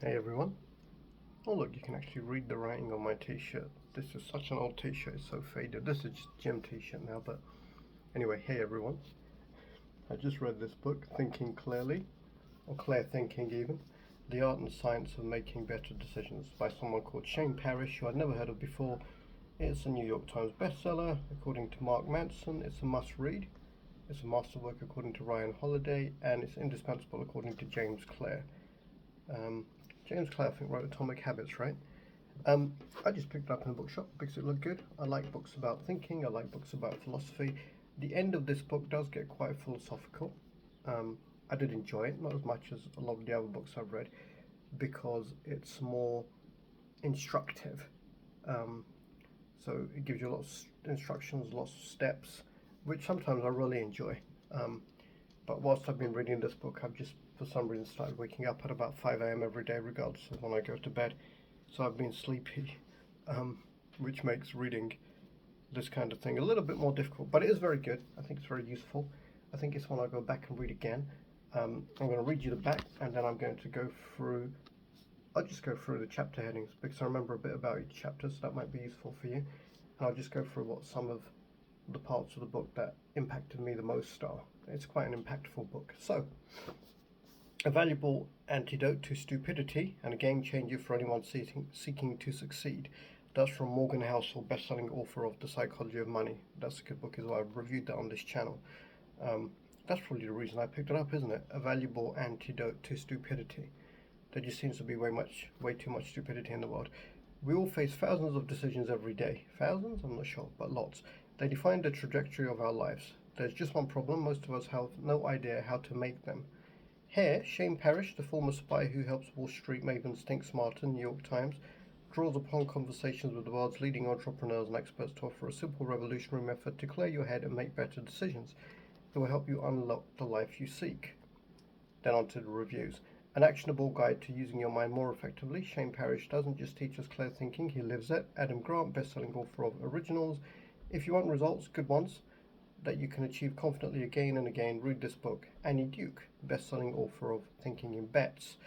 Hey everyone. Oh look, you can actually read the writing on my t-shirt. This is such an old t-shirt, it's so faded. This is just gym t-shirt now, but anyway, hey everyone. I just read this book, Thinking Clearly, or Clear Thinking even, The Art and Science of Making Better Decisions by someone called Shane Parrish, who I'd never heard of before. It's a New York Times bestseller, according to Mark Manson. It's a must-read. It's a masterwork according to Ryan Holiday, and it's indispensable according to James Clear. Um, James Clear, I think, wrote Atomic Habits, right? I just picked it up in a bookshop because it looked good. I like books about thinking, I like books about philosophy. The end of this book does get quite philosophical. I did enjoy it, not as much as a lot of the other books I've read, because it's more instructive. Um, so it gives you lots of instructions, lots of steps, which sometimes I really enjoy. Um, but whilst I've been reading this book, I've just for some reason started waking up at about 5 a.m. every day, regardless of when I go to bed. So I've been sleepy, um, which makes reading this kind of thing a little bit more difficult. But it is very good. I think it's very useful. I think it's one I go back and read again. I'm going to read you the back, and then I'm going to go through. I'll just go through the chapter headings because I remember a bit about each chapter, so that might be useful for you. And I'll just go through what some of the parts of the book that impacted me the most are. It's quite an impactful book. So, a valuable antidote to stupidity and a game changer for anyone seeking to succeed. That's from Morgan Housel, best-selling author of The Psychology of Money. That's a good book as well. I've reviewed that on this channel. That's probably the reason I picked it up, isn't it? A valuable antidote to stupidity. There just seems to be way too much stupidity in the world. We all face thousands of decisions every day. Thousands? I'm not sure, but lots. They define the trajectory of our lives. There's just one problem: most of us have no idea how to make them. Here, Shane Parrish, the former spy who helps Wall Street mavens think smarter, New York Times, draws upon conversations with the world's leading entrepreneurs and experts to offer a simple revolutionary method to clear your head and make better decisions. It will help you unlock the life you seek. Then on to the reviews. An actionable guide to using your mind more effectively. Shane Parrish doesn't just teach us clear thinking, he lives it. Adam Grant, best-selling author of Originals. If you want results, good ones, that you can achieve confidently again and again, read this book. Annie Duke, best-selling author of Thinking in Bets.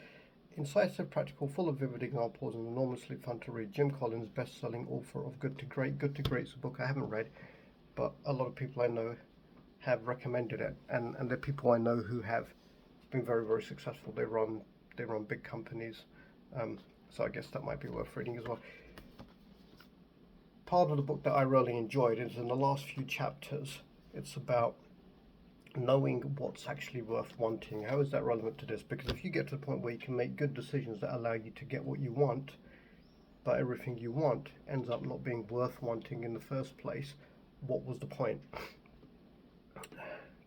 Incisive, practical, full of vivid examples, and enormously fun to read. Jim Collins, best-selling author of Good to Great. Good to Great is a book I haven't read, but a lot of people I know have recommended it, and the people I know who have been very, very successful. They run big companies, so I guess that might be worth reading as well. Part of the book that I really enjoyed is in the last few chapters. It's about knowing what's actually worth wanting. How is that relevant to this? Because if you get to the point where you can make good decisions that allow you to get what you want, but everything you want ends up not being worth wanting in the first place, what was the point?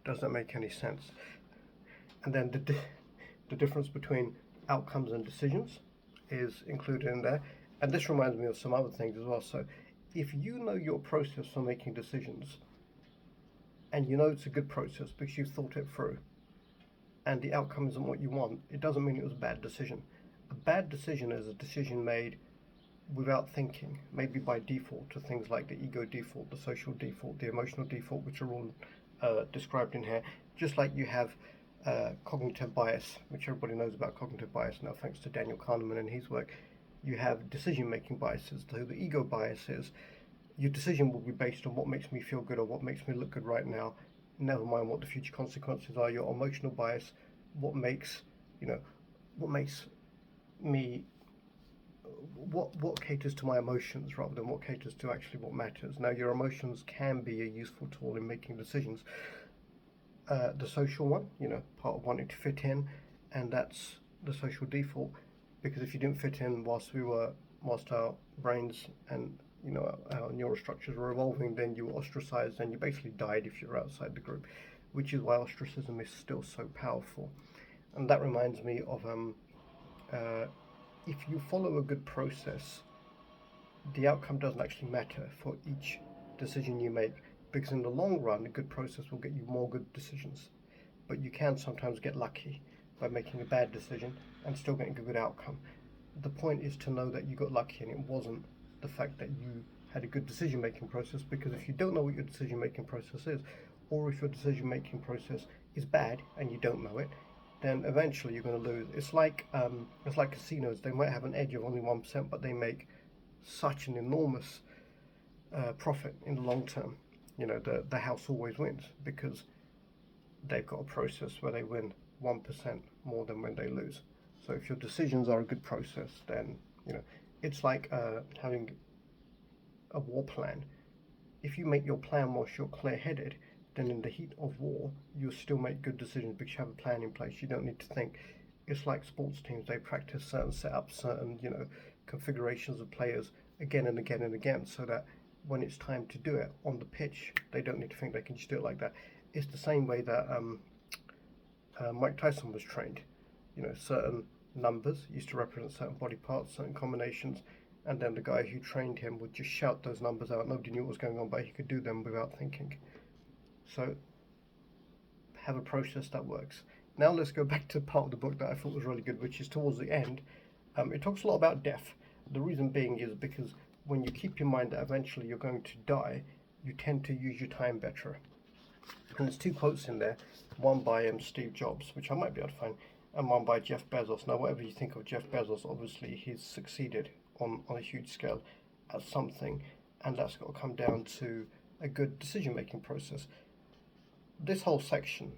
Does that make any sense? And then the difference between outcomes and decisions is included in there. And this reminds me of some other things as well. So if you know your process for making decisions, and you know it's a good process because you've thought it through, and the outcome isn't what you want, it doesn't mean it was a bad decision. A bad decision is a decision made without thinking, maybe by default, to things like the ego default, the social default, the emotional default, which are all described in here. Just like you have cognitive bias, which everybody knows about cognitive bias now, thanks to Daniel Kahneman and his work. You have decision-making biases. So the ego bias is your decision will be based on what makes me feel good or what makes me look good right now, never mind what the future consequences are. Your emotional bias, what makes me what caters to my emotions rather than what caters to actually what matters. Now, your emotions can be a useful tool in making decisions. The social one, part of wanting to fit in, and that's the social default, because if you didn't fit in whilst our brains and our neural structures were evolving, then you were ostracized and you basically died if you're outside the group, which is why ostracism is still so powerful. And that reminds me of if you follow a good process, the outcome doesn't actually matter for each decision you make, because in the long run, a good process will get you more good decisions. But you can sometimes get lucky by making a bad decision and still getting a good outcome. The point is to know that you got lucky and it wasn't the fact that you had a good decision-making process, because if you don't know what your decision-making process is, or if your decision-making process is bad and you don't know it, then eventually you're going to lose. It's like casinos. They might have an edge of only 1%, but they make such an enormous profit in the long term. The house always wins because they've got a process where they win 1% more than when they lose. So if your decisions are a good process, then it's like having a war plan. If you make your plan whilst you're clear-headed, then in the heat of war, you'll still make good decisions because you have a plan in place. You don't need to think. It's like sports teams. They practice certain setups, certain, configurations of players again and again and again, so that when it's time to do it on the pitch, they don't need to think. They can just do it like that. It's the same way that Mike Tyson was trained. Certain numbers used to represent certain body parts, certain combinations, and then the guy who trained him would just shout those numbers out. Nobody knew what was going on, but he could do them without thinking. So have a process that works. Now let's go back to the part of the book that I thought was really good, which is towards the end. It talks a lot about death. The reason being is because when you keep in mind that eventually you're going to die, you tend to use your time better. And there's two quotes in there, one by Steve Jobs, which I might be able to find, and one by Jeff Bezos. Now, whatever you think of Jeff Bezos, obviously he's succeeded on a huge scale at something, and that's got to come down to a good decision-making process. This whole section,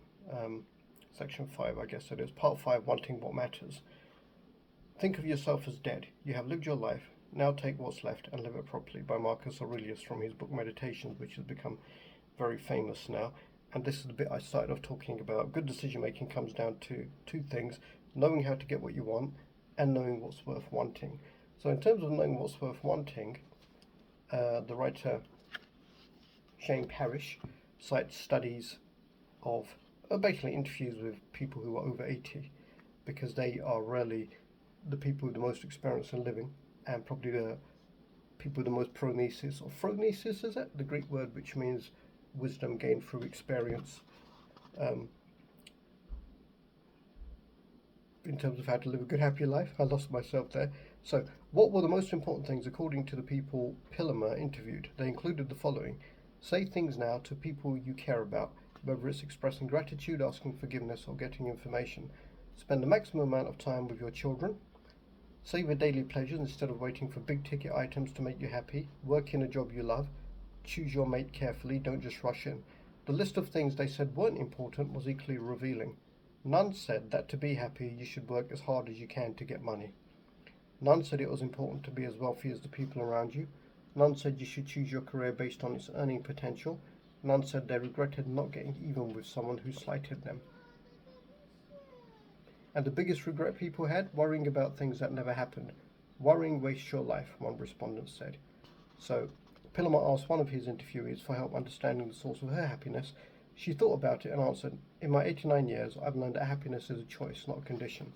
section 5, I guess it is, part 5, wanting what matters. Think of yourself as dead. You have lived your life. Now take what's left and live it properly, by Marcus Aurelius from his book Meditations, which has become very famous now. And this is the bit I started off talking about. Good decision making comes down to two things: knowing how to get what you want and knowing what's worth wanting. So in terms of knowing what's worth wanting, the writer Shane Parrish cites studies of basically interviews with people who are over 80, because they are really the people with the most experience in living, and probably the people with the most phronesis, or phronesis is it? The Greek word which means wisdom gained through experience, in terms of how to live a good, happy life. I lost myself there. So, what were the most important things according to the people Pillemer interviewed? They included the following: say things now to people you care about, whether it's expressing gratitude, asking forgiveness, or getting information. Spend the maximum amount of time with your children. Savor daily pleasures instead of waiting for big ticket items to make you happy. Work in a job you love. Choose your mate carefully, don't just rush in. The list of things they said weren't important was equally revealing. None said that to be happy you should work as hard as you can to get money. None said it was important to be as wealthy as the people around you. None said you should choose your career based on its earning potential. None said they regretted not getting even with someone who slighted them. And the biggest regret people had? Worrying about things that never happened. Worrying wastes your life, one respondent said. So, Pillemer asked one of his interviewees for help understanding the source of her happiness. She thought about it and answered, "In my 89 years, I've learned that happiness is a choice, not a condition."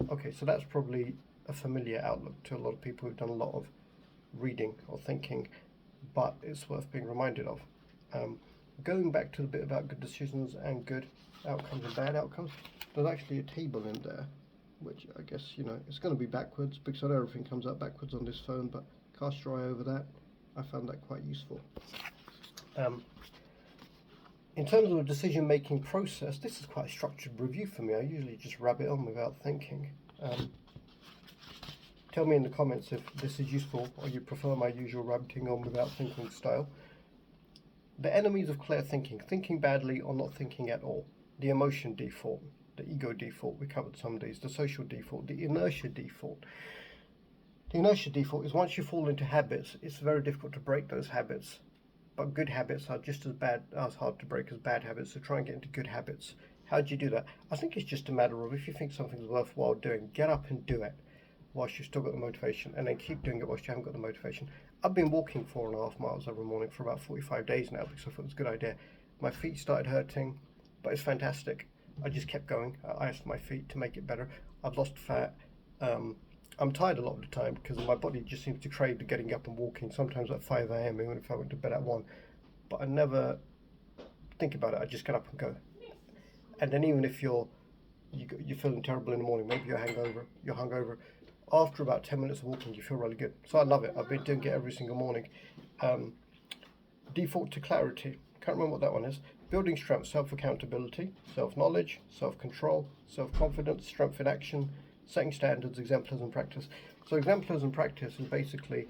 Okay, so that's probably a familiar outlook to a lot of people who've done a lot of reading or thinking, but it's worth being reminded of. Going back to the bit about good decisions and good outcomes and bad outcomes, there's actually a table in there, which I guess, it's going to be backwards because I know everything comes out backwards on this phone, but cast your eye over that. I found that quite useful. In terms of a decision-making process, this is quite a structured review for me. I usually just rabbit on without thinking. Tell me in the comments if this is useful or you prefer my usual rabbiting on without thinking style. The enemies of clear thinking: thinking badly or not thinking at all. The emotion default, the ego default, we covered some of these. The social default, the inertia default. The inertia default is once you fall into habits, it's very difficult to break those habits. But good habits are just as hard to break as bad habits, so try and get into good habits. How do you do that? I think it's just a matter of, if you think something's worthwhile doing, get up and do it whilst you've still got the motivation, and then keep doing it whilst you haven't got the motivation. I've been walking 4.5 miles every morning for about 45 days now because I thought it was a good idea. My feet started hurting, but it's fantastic. I just kept going. I iced my feet to make it better. I've lost fat. I'm tired a lot of the time because my body just seems to crave the getting up and walking, sometimes at 5 a.m, even if I went to bed at 1. But I never think about it. I just get up and go. And then even if you're feeling terrible in the morning, maybe you're hungover, after about 10 minutes of walking, you feel really good. So I love it. I've been doing it every single morning. Default to clarity. Can't remember what that one is. Building strength, self-accountability, self-knowledge, self-control, self-confidence, strength in action, setting standards, exemplars and practice. So exemplars and practice is basically,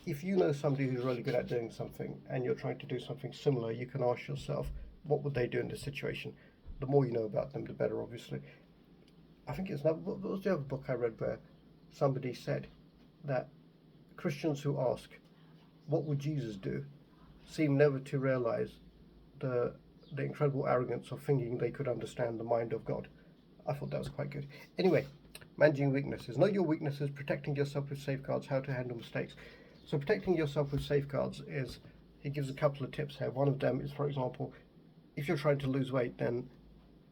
if you know somebody who's really good at doing something and you're trying to do something similar, you can ask yourself, what would they do in this situation? The more you know about them, the better, obviously. I think it's not, what was the other book I read where somebody said that Christians who ask, what would Jesus do, seem never to realize the incredible arrogance of thinking they could understand the mind of God. I thought that was quite good. Anyway, managing weaknesses. Know your weaknesses, protecting yourself with safeguards, how to handle mistakes. So protecting yourself with safeguards is, he gives a couple of tips here. One of them is, for example, if you're trying to lose weight, then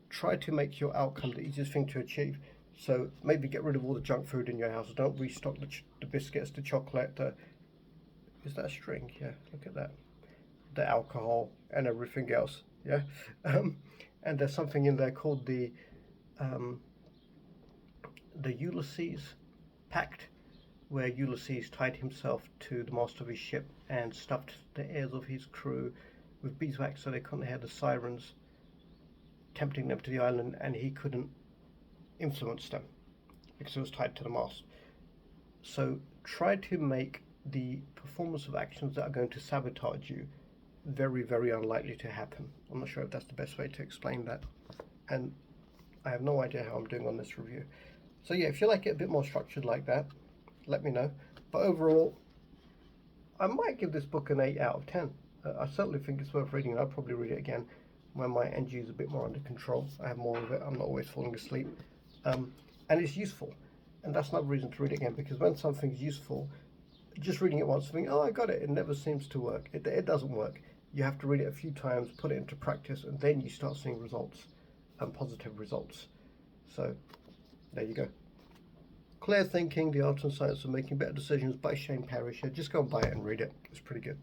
try to make your outcome the easiest thing to achieve. So maybe get rid of all the junk food in your house. Don't restock the biscuits, the chocolate, is that a string? Yeah, look at that. The alcohol and everything else. Yeah. And there's something in there called the Ulysses Pact, where Ulysses tied himself to the mast of his ship and stuffed the ears of his crew with beeswax so they couldn't hear the sirens tempting them to the island, and he couldn't influence them because it was tied to the mast. So try to make the performance of actions that are going to sabotage you very, very unlikely to happen. I'm not sure if that's the best way to explain that, and I have no idea how I'm doing on this review. So yeah, if you like it a bit more structured like that, let me know. But overall, I might give this book an 8 out of 10. I certainly think it's worth reading. I'll probably read it again when my energy is a bit more under control. I have more of it. I'm not always falling asleep. And it's useful. And that's another reason to read it again, because when something's useful, just reading it once, thinking, oh, I got it, it never seems to work. It doesn't work. You have to read it a few times, put it into practice, and then you start seeing results, and positive results. So, there you go. Clear Thinking, The Art and Science of Making Better Decisions by Parrish. Just go and buy it and read it. It's pretty good.